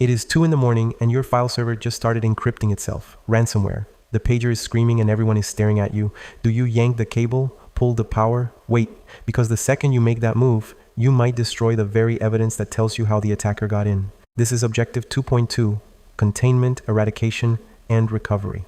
It is 2 in the morning and your file server just started encrypting itself. Ransomware. The pager is screaming and everyone is staring at you. Do you yank the cable? Pull the power? Wait, because the second you make that move, you might destroy the very evidence that tells you how the attacker got in. This is Objective 2.2, Containment, Eradication, and Recovery.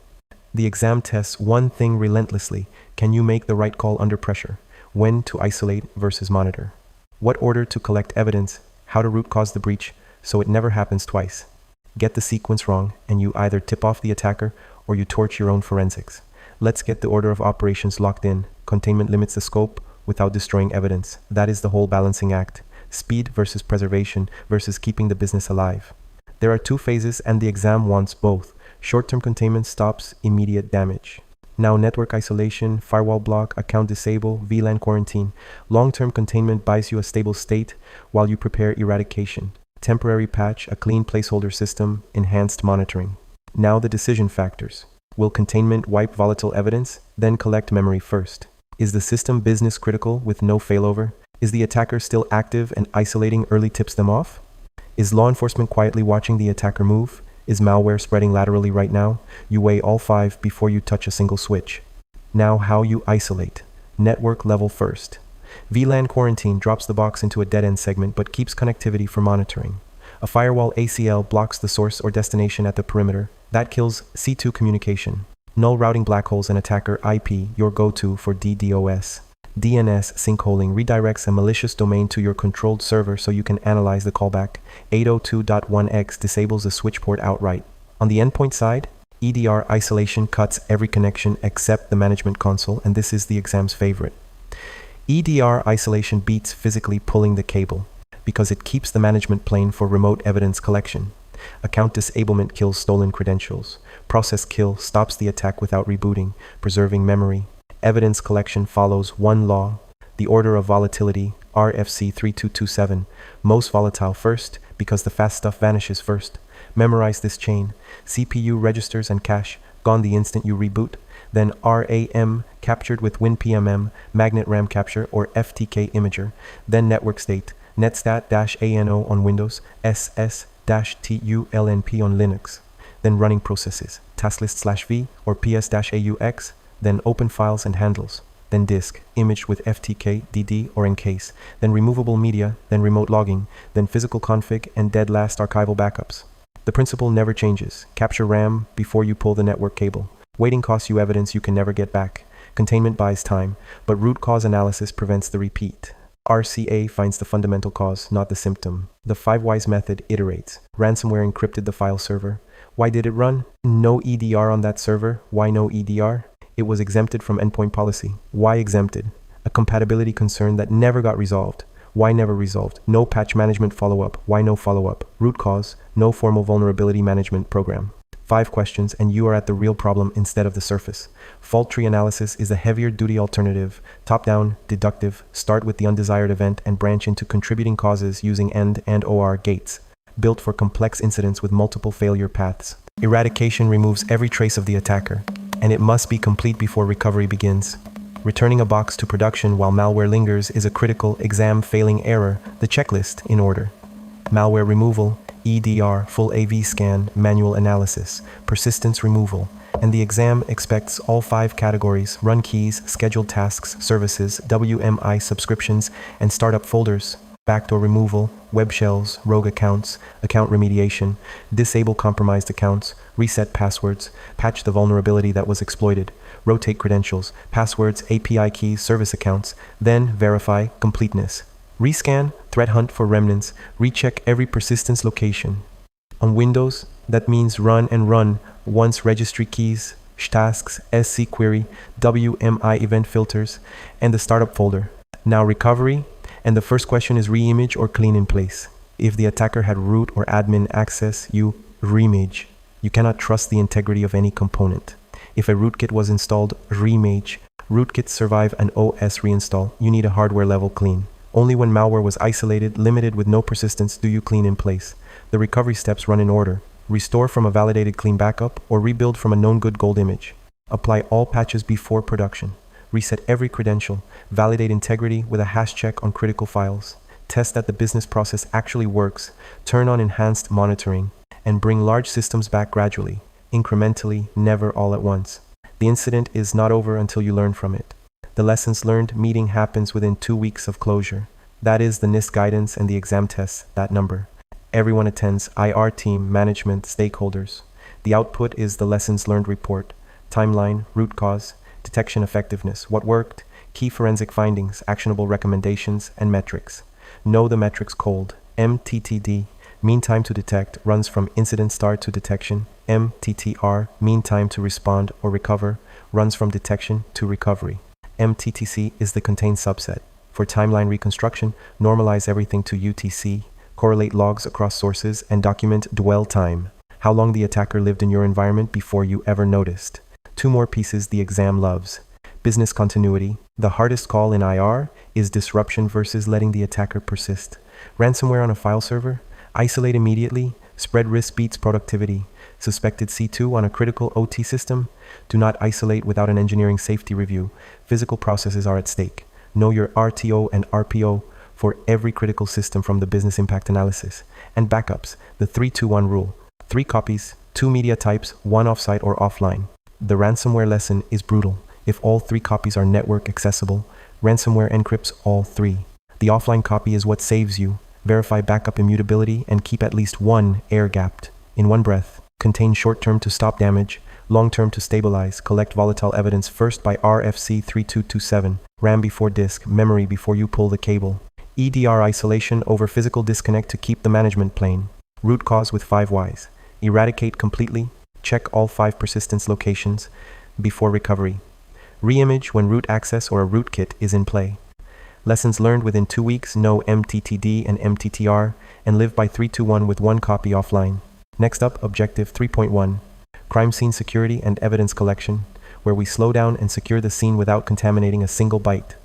The exam tests one thing relentlessly. Can you make the right call under pressure? When to isolate versus monitor? What order to collect evidence? How to root cause the breach so it never happens twice? Get the sequence wrong and you either tip off the attacker or you torch your own forensics. Let's get the order of operations locked in. Containment limits the scope without destroying evidence. That is the whole balancing act. Speed versus preservation versus keeping the business alive. There are 2 phases and the exam wants both. Short-term containment stops immediate damage. Now network isolation, firewall block, account disable, VLAN quarantine. Long-term containment buys you a stable state while you prepare eradication. Temporary patch, a clean placeholder system, enhanced monitoring. Now the decision factors. Will containment wipe volatile evidence? Then collect memory first. Is the system business critical with no failover? Is the attacker still active and isolating early tips them off? Is law enforcement quietly watching the attacker move? Is malware spreading laterally right now? You weigh all 5 before you touch a single switch. Now how you isolate. Network level first. VLAN quarantine drops the box into a dead-end segment but keeps connectivity for monitoring. A firewall ACL blocks the source or destination at the perimeter. That kills C2 communication. Null routing black holes and attacker IP, your go-to for DDoS. DNS sinkholing redirects a malicious domain to your controlled server so you can analyze the callback. 802.1x disables the switch port outright. On the endpoint side, EDR isolation cuts every connection except the management console, and this is the exam's favorite. EDR isolation beats physically pulling the cable because it keeps the management plane for remote evidence collection. Account disablement kills stolen credentials. Process kill stops the attack without rebooting, preserving memory. Evidence collection follows one law, the order of volatility, RFC 3227. Most volatile first, because the fast stuff vanishes first. Memorize this chain. CPU registers and cache, gone the instant you reboot. Then RAM, captured with WinPMM, magnet RAM capture, or FTK imager. Then network state, netstat-ANO on Windows, SS-TULNP on Linux. Then running processes, tasklist/v or ps-aux, then open files and handles, then disk, image with FTK, DD or encase, then removable media, then remote logging, then physical config and dead last archival backups. The principle never changes. Capture RAM before you pull the network cable. Waiting costs you evidence you can never get back. Containment buys time, but root cause analysis prevents the repeat. RCA finds the fundamental cause, not the symptom. The 5 whys method iterates. Ransomware encrypted the file server. Why did it run? No EDR on that server. Why no EDR? It was exempted from endpoint policy. Why exempted? A compatibility concern that never got resolved. Why never resolved? No patch management follow-up. Why no follow-up? Root cause, no formal vulnerability management program. 5 questions and you are at the real problem instead of the surface. Fault tree analysis is a heavier duty alternative. Top-down, deductive, start with the undesired event and branch into contributing causes using AND and OR gates. Built for complex incidents with multiple failure paths. Eradication removes every trace of the attacker, and it must be complete before recovery begins. Returning a box to production while malware lingers is a critical exam failing error. The checklist in order. Malware removal, EDR, full AV scan, manual analysis, persistence removal, and the exam expects all 5 categories: run keys, scheduled tasks, services, WMI subscriptions, and startup folders. Backdoor removal, web shells, rogue accounts, account remediation, disable compromised accounts, reset passwords, patch the vulnerability that was exploited, rotate credentials, passwords, API keys, service accounts, then verify completeness. Rescan, threat hunt for remnants, recheck every persistence location. On Windows, that means run and run once registry keys, tasks, SC query, WMI event filters, and the startup folder. Now recovery. And the first question is reimage or clean in place. If the attacker had root or admin access, you reimage. You cannot trust the integrity of any component. If a rootkit was installed, reimage. Rootkits survive an OS reinstall. You need a hardware level clean. Only when malware was isolated, limited with no persistence, do you clean in place. The recovery steps run in order. Restore from a validated clean backup or rebuild from a known good gold image. Apply all patches before production. Reset every credential, validate integrity with a hash check on critical files, test that the business process actually works, turn on enhanced monitoring, and bring large systems back gradually, incrementally, never all at once. The incident is not over until you learn from it. The lessons learned meeting happens within 2 weeks of closure. That is the NIST guidance and the exam tests, that number. Everyone attends, IR team, management, stakeholders. The output is the lessons learned report, timeline, root cause, detection effectiveness, what worked, key forensic findings, actionable recommendations, and metrics. Know the metrics cold. MTTD, mean time to detect, runs from incident start to detection. MTTR, mean time to respond or recover, runs from detection to recovery. MTTC is the contained subset. For timeline reconstruction, normalize everything to UTC, correlate logs across sources, and document dwell time, how long the attacker lived in your environment before you ever noticed. 2 more pieces the exam loves. Business continuity. The hardest call in IR is disruption versus letting the attacker persist. Ransomware on a file server? Isolate immediately. Spread risk beats productivity. Suspected C2 on a critical OT system? Do not isolate without an engineering safety review. Physical processes are at stake. Know your RTO and RPO for every critical system from the business impact analysis. And backups, the 3-2-1 rule. 3 copies, 2 media types, 1 offsite or offline. The ransomware lesson is brutal. If all 3 copies are network accessible, ransomware encrypts all 3. The offline copy is what saves you. Verify backup immutability and keep at least 1 air-gapped. In one breath, contain short-term to stop damage, long-term to stabilize, collect volatile evidence first by RFC 3227, RAM before disk, memory before you pull the cable. EDR isolation over physical disconnect to keep the management plane. Root cause with 5 Ys. Eradicate completely, check all 5 persistence locations before recovery. Reimage when root access or a rootkit is in play. Lessons learned within 2 weeks, know MTTD and MTTR, and live by 3-2-1 with 1 copy offline. Next up, Objective 3.1. Crime scene security and evidence collection, where we slow down and secure the scene without contaminating a single byte.